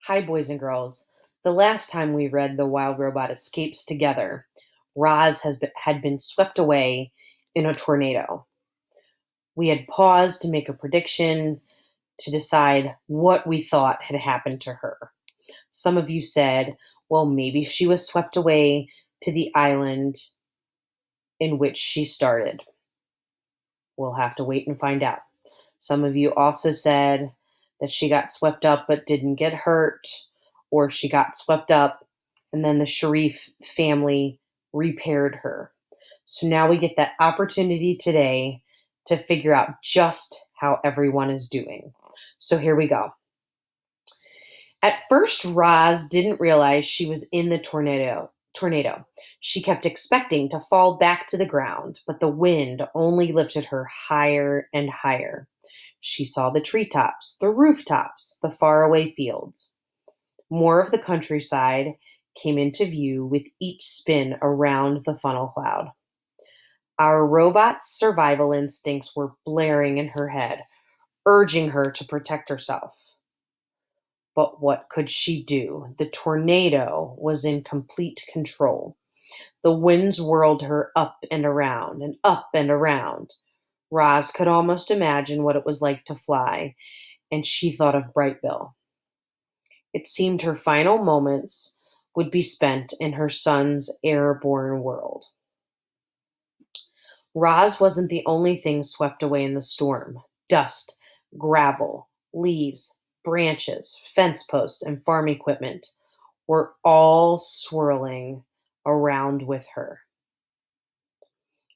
Hi, boys and girls. The last time we read The Wild Robot Escapes Together, had been swept away in a tornado. We had paused to make a prediction to decide what we thought had happened to her. Some of you said, well, maybe she was swept away to the island in which she started. We'll have to wait and find out. Some of you also said that she got swept up but didn't get hurt, or she got swept up and then the Sharif family repaired her. So now we get that opportunity today to figure out just how everyone is doing. So here we go. At first, Roz didn't realize she was in the tornado. She kept expecting to fall back to the ground, but the wind only lifted her higher and higher. She saw the treetops, the rooftops, the faraway fields. More of the countryside came into view with each spin around the funnel cloud. Our robot's survival instincts were blaring in her head, urging her to protect herself. But what could she do? The tornado was in complete control. The winds whirled her up and around and up and around. Roz could almost imagine what it was like to fly, and she thought of Brightbill. It seemed her final moments would be spent in her son's airborne world. Roz wasn't the only thing swept away in the storm. Dust, gravel, leaves, branches, fence posts, and farm equipment were all swirling around with her.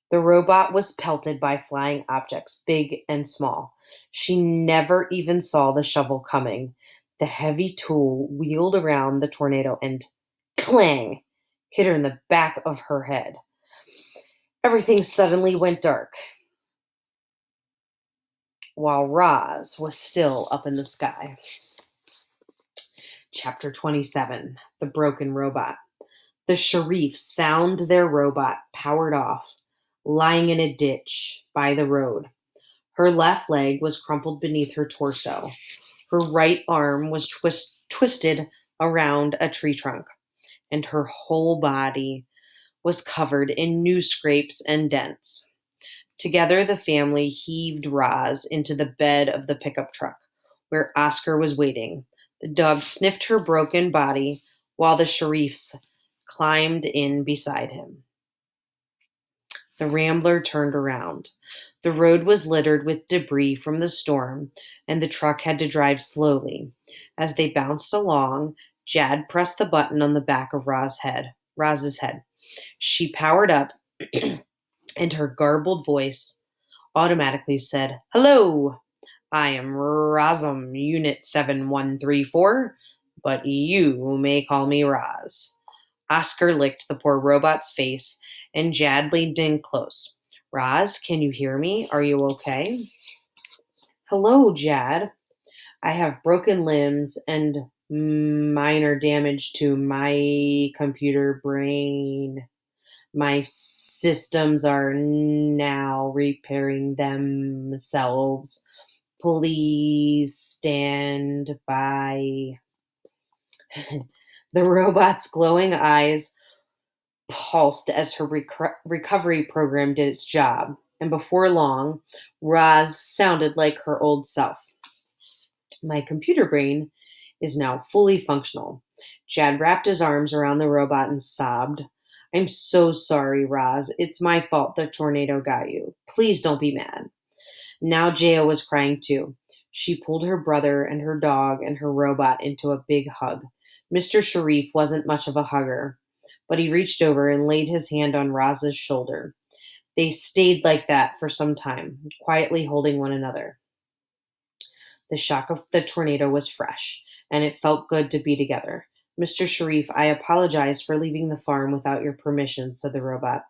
The robot was pelted by flying objects, big and small. She never even saw the shovel coming. The heavy tool wheeled around the tornado and clang hit her in the back of her head. Everything suddenly went dark while Roz was still up in the sky. Chapter 27: The Broken Robot. The Sharifs found their robot powered off, lying in a ditch by the road. Her left leg was crumpled beneath her torso. Her right arm was twisted around a tree trunk, and her whole body was covered in new scrapes and dents. Together, the family heaved Roz into the bed of the pickup truck, where Oscar was waiting. The dog sniffed her broken body while the Sharifs climbed in beside him. The Rambler turned around. The road was littered with debris from the storm, and the truck had to drive slowly. As they bounced along, Jad pressed the button on the back of Roz's head. She powered up, and her garbled voice automatically said, "Hello, I am Razum, Unit 7134, but you may call me Roz." Oscar licked the poor robot's face, and Jad leaned in close. "Roz, can you hear me? Are you okay?" "Hello, Jad. I have broken limbs and minor damage to my computer brain. My systems are now repairing themselves. Please stand by." The robot's glowing eyes pulsed as her recovery program did its job, and before long, Roz sounded like her old self. "My computer brain is now fully functional." Jad wrapped his arms around the robot and sobbed. "I'm so sorry, Roz. It's my fault the tornado got you. Please don't be mad." Now Jaya was crying too. She pulled her brother and her dog and her robot into a big hug. Mr. Sharif wasn't much of a hugger, but he reached over and laid his hand on Roz's shoulder. They stayed like that for some time, quietly holding one another. The shock of the tornado was fresh, and it felt good to be together. "Mr. Sharif, I apologize for leaving the farm without your permission," said the robot.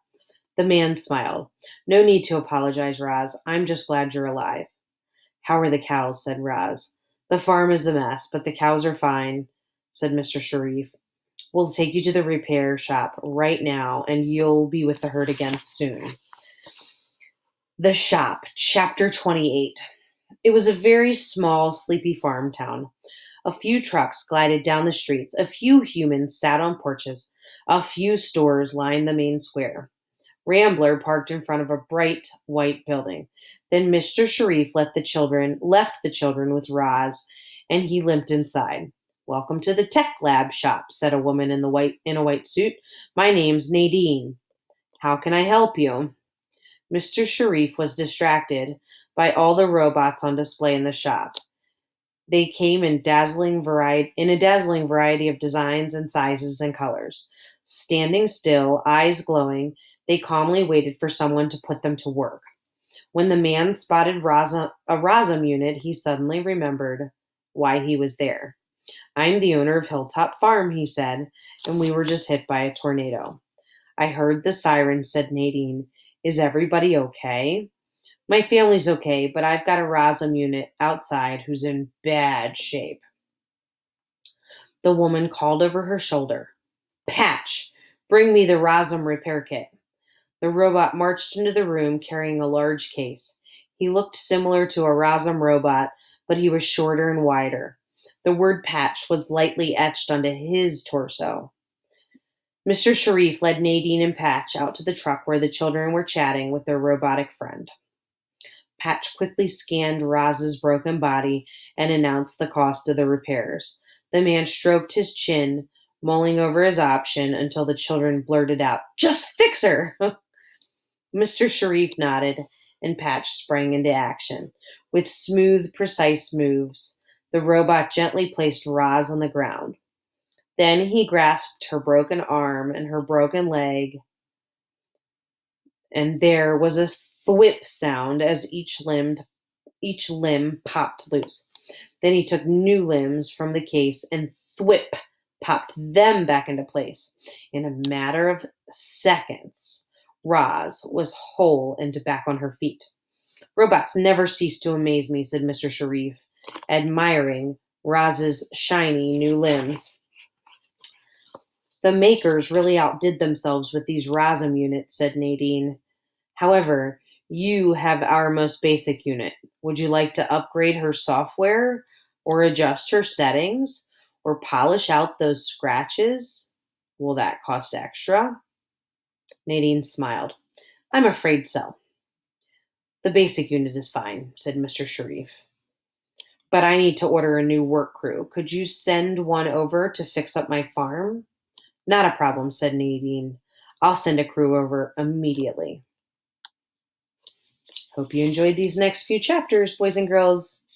The man smiled. "No need to apologize, Roz. I'm just glad you're alive." "How are the cows?" said Roz. "The farm is a mess, but the cows are fine," said Mr. Sharif. "We'll take you to the repair shop right now, and you'll be with the herd again soon." The Shop, Chapter 28. It was a very small, sleepy farm town. A few trucks glided down the streets. A few humans sat on porches. A few stores lined the main square. Rambler parked in front of a bright white building. Then Mr. Sharif left the children with Roz, and he limped inside. "Welcome to the tech lab shop," said a woman in a white suit. "My name's Nadine. How can I help you?" Mr. Sharif was distracted by all the robots on display in the shop. They came in a dazzling variety of designs and sizes and colors. Standing still, eyes glowing, they calmly waited for someone to put them to work. When the man spotted a Rosam unit, he suddenly remembered why he was there. "I'm the owner of Hilltop Farm," he said, "and we were just hit by a tornado." "I heard the siren," said Nadine. "Is everybody okay?" "My family's okay, but I've got a Rosam unit outside who's in bad shape." The woman called over her shoulder, "Patch, bring me the Rosam repair kit." The robot marched into the room carrying a large case. He looked similar to a Rosam robot, but he was shorter and wider. The word "patch" was lightly etched onto his torso. Mr. Sharif led Nadine and Patch out to the truck where the children were chatting with their robotic friend. Patch quickly scanned Roz's broken body and announced the cost of the repairs. The man stroked his chin, mulling over his option until the children blurted out, "Just fix her!" Mr. Sharif nodded, and Patch sprang into action. With smooth, precise moves, the robot gently placed Roz on the ground. Then he grasped her broken arm and her broken leg, and there was a thwip sound as each limb popped loose. Then he took new limbs from the case and thwip popped them back into place. In a matter of seconds, Roz was whole and back on her feet. "Robots never cease to amaze me," said Mr. Sharif, admiring Roz's shiny new limbs. "The makers really outdid themselves with these Rosam units," said Nadine. "However, you have our most basic unit. Would you like to upgrade her software, or adjust her settings, or polish out those scratches? Will that cost extra?" Nadine smiled. "I'm afraid so. The basic unit is fine," said Mr. Sharif. "But I need to order a new work crew. Could you send one over to fix up my farm?" "Not a problem," said Nadine. "I'll send a crew over immediately." Hope you enjoyed these next few chapters, boys and girls.